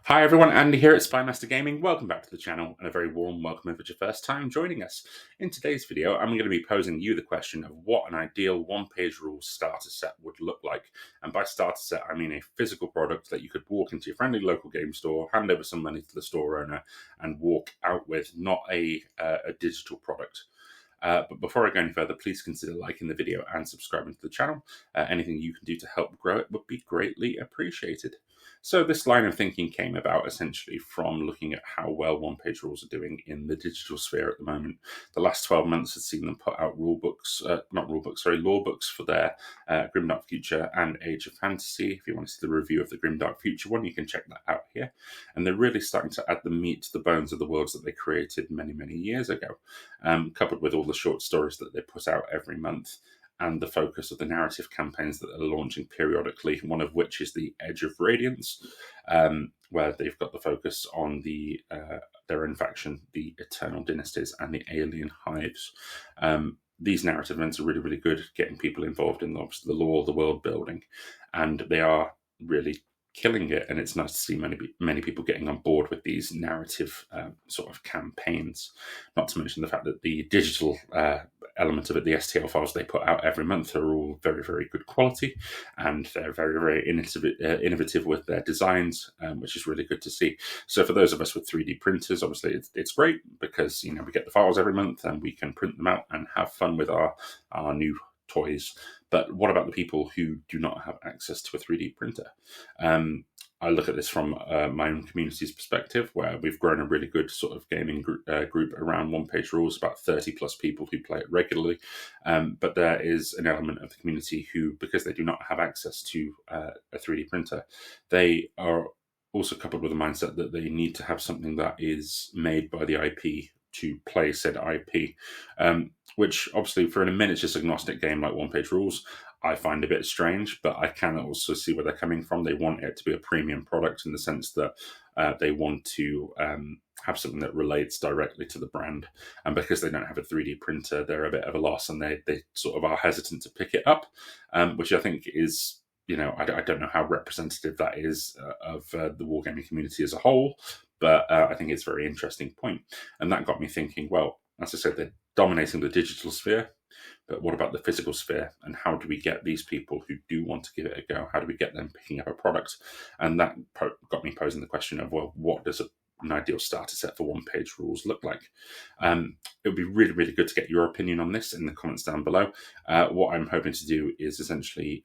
Hi everyone, Andy here at Spymaster Gaming. Welcome back to the channel and a very warm welcome if it's your first time joining us. In today's video, I'm going to be posing you the question of what an ideal one-page rules starter set would look like. And by starter set, I mean a physical product that you could walk into your friendly local game store, hand over some money to the store owner, and walk out with, not a digital product. But before I go any further, please consider liking the video and subscribing to the channel. Anything you can do to help grow it would be greatly appreciated. So this line of thinking came about essentially from looking at how well one-page rules are doing in the digital sphere at the moment. The last 12 months has seen them put out law books for their Grimdark Future and Age of Fantasy. If you want to see the review of the Grimdark Future one, you can check that out here. And they're really starting to add the meat to the bones of the worlds that they created many, many years ago, coupled with all the short stories that they put out every month, and the focus of the narrative campaigns that they're launching periodically, one of which is the Edge of Radiance, where they've got the focus on their own faction, the Eternal Dynasties, and the Alien Hives. These narrative events are really, really good at getting people involved in the lore, the world building, and they are really killing it, and it's nice to see many people getting on board with these narrative sort of campaigns. Not to mention the fact that the digital element of it, the STL files they put out every month, are all very, very good quality, and they're very, very innovative with their designs, which is really good to see. So for those of us with 3D printers, obviously it's great because we get the files every month and we can print them out and have fun with our new toys. But what about the people who do not have access to a 3D printer? I look at this from my own community's perspective, where we've grown a really good sort of gaming group around one-page rules, about 30 plus people who play it regularly. But there is an element of the community who, because they do not have access to a 3D printer, they are also coupled with a mindset that they need to have something that is made by the IP to play said IP, which obviously for a miniatures agnostic game like one-page rules, I find a bit strange, but I can also see where they're coming from. They want it to be a premium product in the sense that they want to have something that relates directly to the brand. And because they don't have a 3D printer, they're a bit of a loss, and they sort of are hesitant to pick it up, which I think is, I don't know how representative that is of the wargaming community as a whole, but I think it's a very interesting point. And that got me thinking, well, as I said, they're dominating the digital sphere, but what about the physical sphere? And how do we get these people who do want to give it a go? How do we get them picking up a product? And that got me posing the question of, well, what does an ideal starter set for one-page rules look like? It would be really, really good to get your opinion on this in the comments down below. What I'm hoping to do is essentially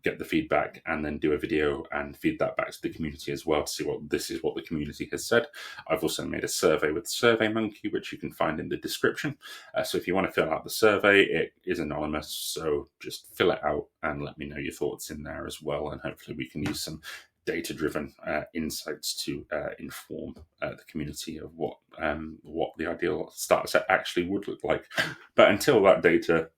get the feedback and then do a video and feed that back to the community as well to see what the community has said. I've also made a survey with SurveyMonkey, which you can find in the description. So if you want to fill out the survey, it is anonymous, so just fill it out and let me know your thoughts in there as well, and hopefully we can use some data-driven insights to inform the community of what the ideal starter set actually would look like. But until that data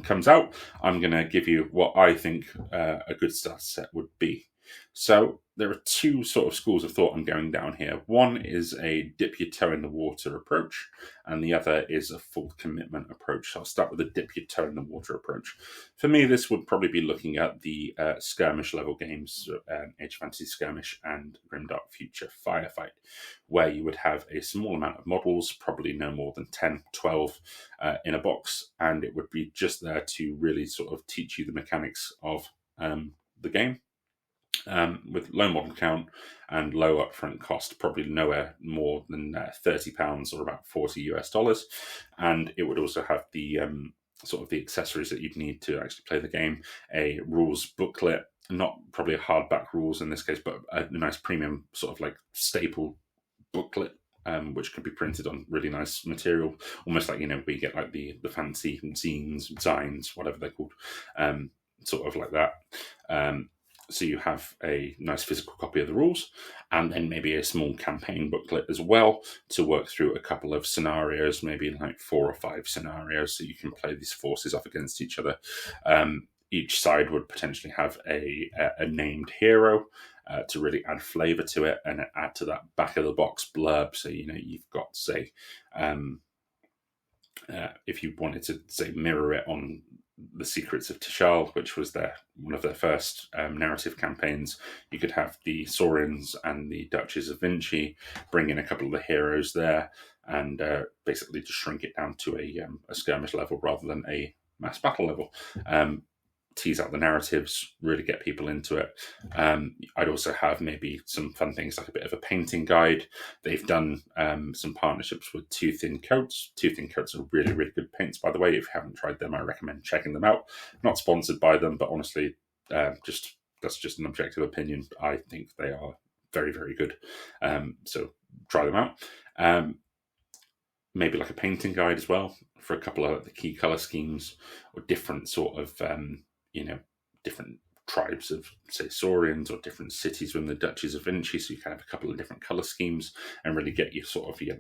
comes out, I'm going to give you what I think a good starter set would be. So there are two sort of schools of thought I'm going down here. One is a dip your toe in the water approach, and the other is a full commitment approach. So I'll start with the dip your toe in the water approach. For me, this would probably be looking at the skirmish level games, Age of Fantasy Skirmish and Grimdark Future Firefight, where you would have a small amount of models, probably no more than 10, 12 in a box, and it would be just there to really sort of teach you the mechanics of the game. With low model count and low upfront cost, probably nowhere more than £30 or about $40 US. And it would also have the sort of the accessories that you'd need to actually play the game, a rules booklet, not probably a hardback rules in this case, but a nice premium sort of like staple booklet, which could be printed on really nice material, almost like, we get like the fancy zines, signs, whatever they're called, sort of like that. So you have a nice physical copy of the rules, and then maybe a small campaign booklet as well to work through a couple of scenarios, maybe like 4 or 5 scenarios, so you can play these forces off against each other. Each side would potentially have a named hero to really add flavour to it and add to that back of the box blurb. So, you've got, say, if you wanted to, say, mirror it on The Secrets of Tishal, which was one of their first narrative campaigns, you could have the Saurians and the Duchess of Vinci, bring in a couple of the heroes there, and basically just shrink it down to a skirmish level rather than a mass battle level. Tease out the narratives, really get people into it. I'd also have maybe some fun things like a bit of a painting guide. They've done some partnerships with Two Thin Coats. Two Thin Coats are really, really good paints, by the way. If you haven't tried them, I recommend checking them out. Not sponsored by them, but honestly, that's just an objective opinion. I think they are very, very good. So try them out. Maybe like a painting guide as well for a couple of the key color schemes or different sort of different tribes of, say, Saurians or different cities within the Duchies of Vinci, so you can have a couple of different colour schemes and really get you sort of your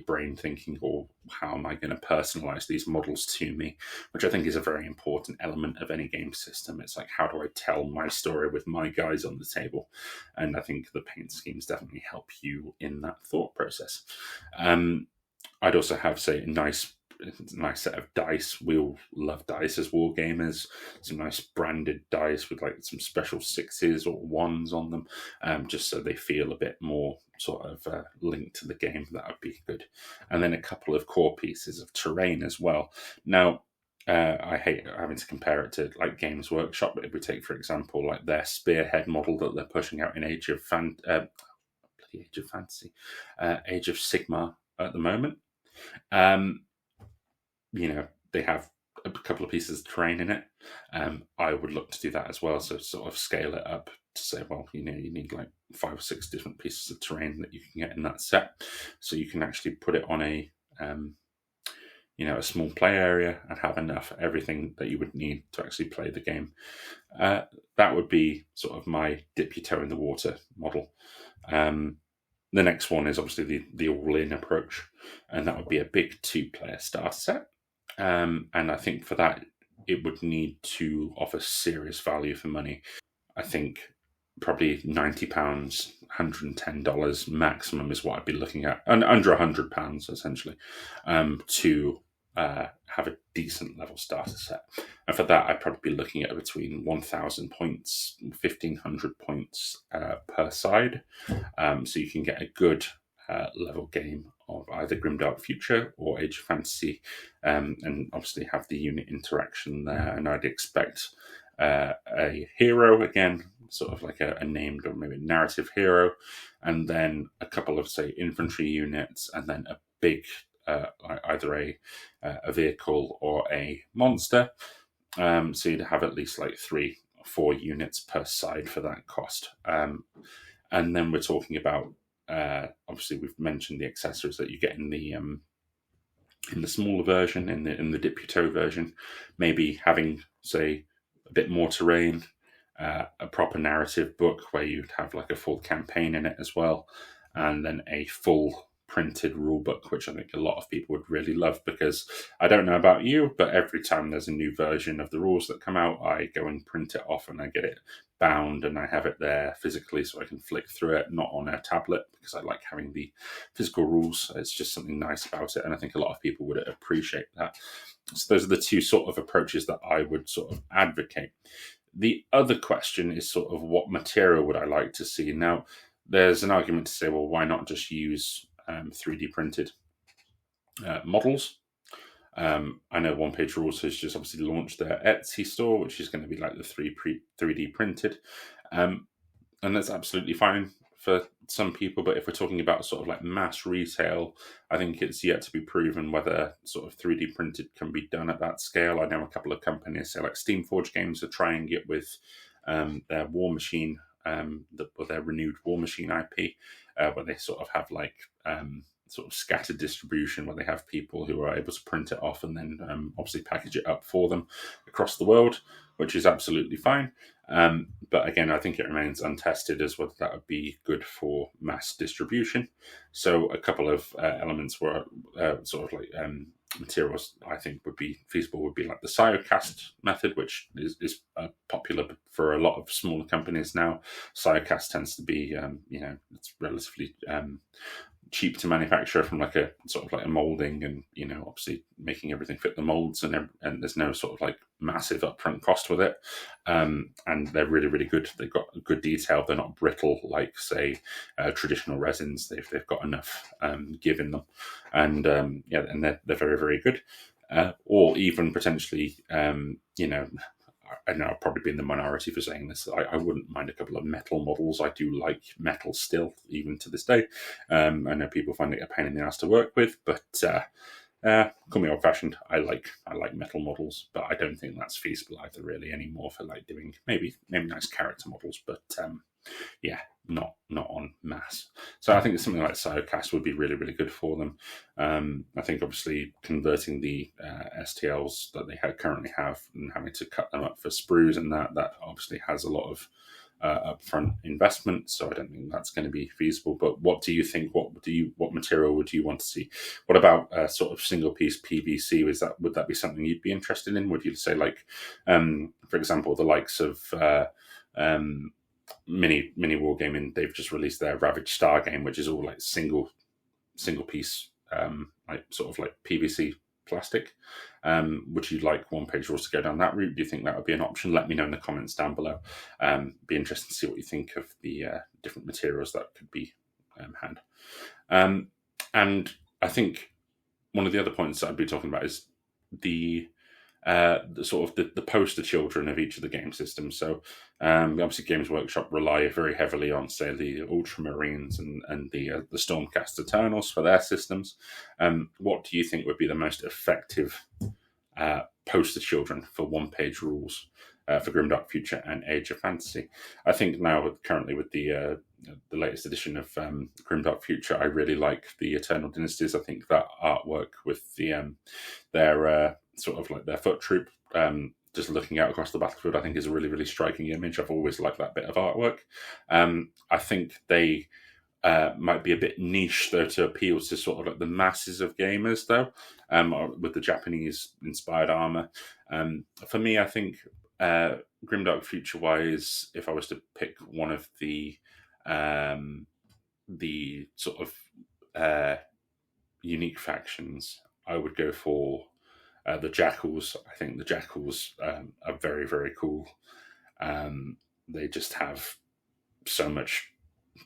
brain thinking, or how am I going to personalise these models to me, which I think is a very important element of any game system. It's like, how do I tell my story with my guys on the table? And I think the paint schemes definitely help you in that thought process. I'd also have, say, a nice set of dice. We all love dice as war gamers. Some nice branded dice with like some special 6s or 1s on them, just so they feel a bit more sort of linked to the game. That would be good. And then a couple of core pieces of terrain as well. Now, I hate having to compare it to like Games Workshop, but if we take, for example, like their Spearhead model that they're pushing out in Age of Sigmar at the moment. They have a couple of pieces of terrain in it. I would look to do that as well. So sort of scale it up to say, well, you need like 5 or 6 different pieces of terrain that you can get in that set. So you can actually put it on a small play area and have everything that you would need to actually play the game. That would be sort of my dip your toe in the water model. The next one is obviously the all-in approach, and that would be a big 2-player starter set. And I think for that, it would need to offer serious value for money. I think probably £90, $110 maximum is what I'd be looking at, and under £100 essentially, to have a decent level starter set. And for that, I'd probably be looking at between 1,000 points, 1,500 points per side. So you can get a good level game of either Grimdark Future or Age of Fantasy, and obviously have the unit interaction there. And I'd expect a hero, again, sort of like a named or maybe narrative hero, and then a couple of, say, infantry units, and then a big either a vehicle or a monster. So you'd have at least like 3 or 4 units per side for that cost. And then we're talking about, obviously we've mentioned the accessories that you get in the smaller version, in the dip your toe version. Maybe having, say, a bit more terrain, a proper narrative book where you'd have like a full campaign in it as well, and then a full printed rule book, which I think a lot of people would really love, because I don't know about you, but every time there's a new version of the rules that come out, I go and print it off and I get it bound and I have it there physically so I can flick through it, not on a tablet, because I like having the physical rules. It's just something nice about it, and I think a lot of people would appreciate that. So those are the two sort of approaches that I would sort of advocate. The other question is sort of, what material would I like to see? Now, there's an argument to say, well, why not just use 3D printed models? I know OnePageRules has just obviously launched their Etsy store, which is going to be like the 3D printed, and that's absolutely fine for some people. But if we're talking about sort of like mass retail, I think it's yet to be proven whether sort of 3D printed can be done at that scale. I know a couple of companies, say like Steamforge Games, are trying it with their War Machine, their renewed War Machine IP, where they sort of have like sort of scattered distribution, where they have people who are able to print it off and then obviously package it up for them across the world, which is absolutely fine. But again, I think it remains untested as whether that would be good for mass distribution. So a couple of elements were sort of like materials I think would be feasible would be like the Siocast method, which is popular for a lot of smaller companies now. Siocast tends to be, it's relatively cheap to manufacture from like a sort of like a molding, and obviously making everything fit the molds, and there's no sort of like massive upfront cost with it, and they're really, really good. They've got good detail. They're not brittle like, say, traditional resins. They've got enough give in them, and and they're very, very good. Or even potentially, I know I'll probably be in the minority for saying this. I wouldn't mind a couple of metal models. I do like metal still, even to this day. I know people find it a pain in the ass to work with, but call me old-fashioned. I like metal models, but I don't think that's feasible either, really, anymore for like doing maybe nice character models, but yeah, not on mass. So I think something like Sidecast would be really, really good for them. I think obviously converting the STLs that they currently have and having to cut them up for sprues and that obviously has a lot of upfront investment. So I don't think that's going to be feasible. But what do you think? What material would you want to see? What about sort of single piece PVC? Would that be something you'd be interested in? Would you say like, for example, the likes of Mini Wargaming, they've just released their Ravaged Star game, which is all like single piece, like sort of like PVC plastic. Would you like OnePageRules to go down that route? Do you think that would be an option? Let me know in the comments down below. Be interested to see what you think of the different materials that could be had. And I think one of the other points that I'd be talking about is the sort of the poster children of each of the game systems. So obviously Games Workshop rely very heavily on, say, the Ultramarines and the Stormcast Eternals for their systems. What do you think would be the most effective poster children for OnePageRules for Grimdark Future and Age of Fantasy? I think now, currently with the latest edition of Grimdark Future, I really like the Eternal Dynasties. I think that artwork with their sort of like their foot troop, just looking out across the battlefield, I think is a really, really striking image. I've always liked that bit of artwork. I think they might be a bit niche, though, to appeal to sort of like the masses of gamers, though, with the Japanese-inspired armor. For me, I think Grimdark Future-wise, if I was to pick one of the sort of unique factions, I would go for the Jackals. I think the Jackals are very, very cool. They just have so much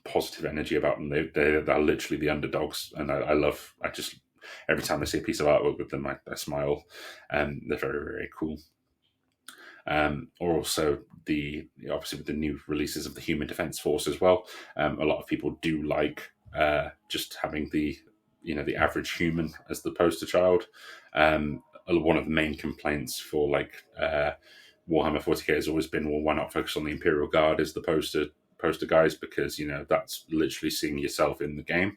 positive energy about them. They're literally the underdogs, and I just every time I see a piece of artwork with them, I smile. They're very, very cool. Or also obviously with the new releases of the Human Defense Force as well. A lot of people do like just having the average human as the poster child. One of the main complaints for like Warhammer 40k has always been, well, why not focus on the Imperial Guard as the poster guys, because that's literally seeing yourself in the game.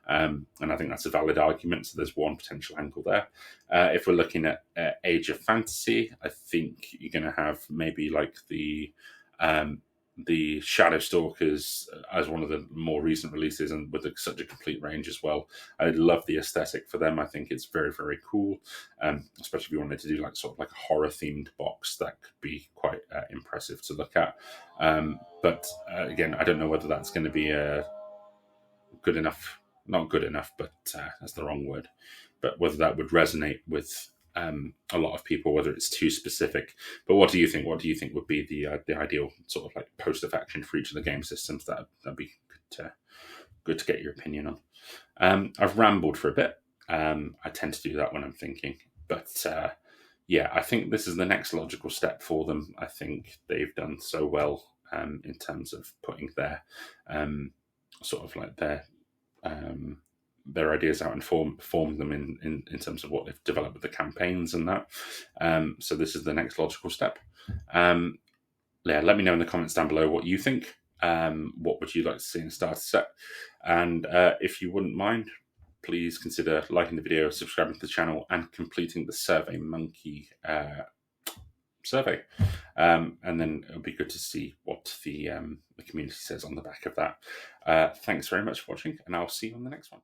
And I think that's a valid argument. So there's one potential angle there. If we're looking at Age of Fantasy, I think you're going to have maybe like the Shadow Stalkers as one of the more recent releases, and with such a complete range as well. I love the aesthetic for them. I think it's very, very cool, especially if you wanted to do like sort of like a horror themed box. That could be quite impressive to look at. But again, I don't know whether that's going to be good enough. Not good enough, but that's the wrong word. But whether that would resonate with a lot of people, whether it's too specific. But what do you think? What do you think would be the ideal sort of like poster faction for each of the game systems? That'd be good to get your opinion on. I've rambled for a bit. I tend to do that when I'm thinking, but yeah, I think this is the next logical step for them. I think they've done so well in terms of putting their sort of like their ideas out and form them in terms of what they've developed with the campaigns and that. So this is the next logical step. Yeah, let me know in the comments down below what you think. What would you like to see in a starter set? And if you wouldn't mind, please consider liking the video, subscribing to the channel, and completing the Survey Monkey survey. And then it'll be good to see what the community says on the back of that. Thanks very much for watching, and I'll see you on the next one.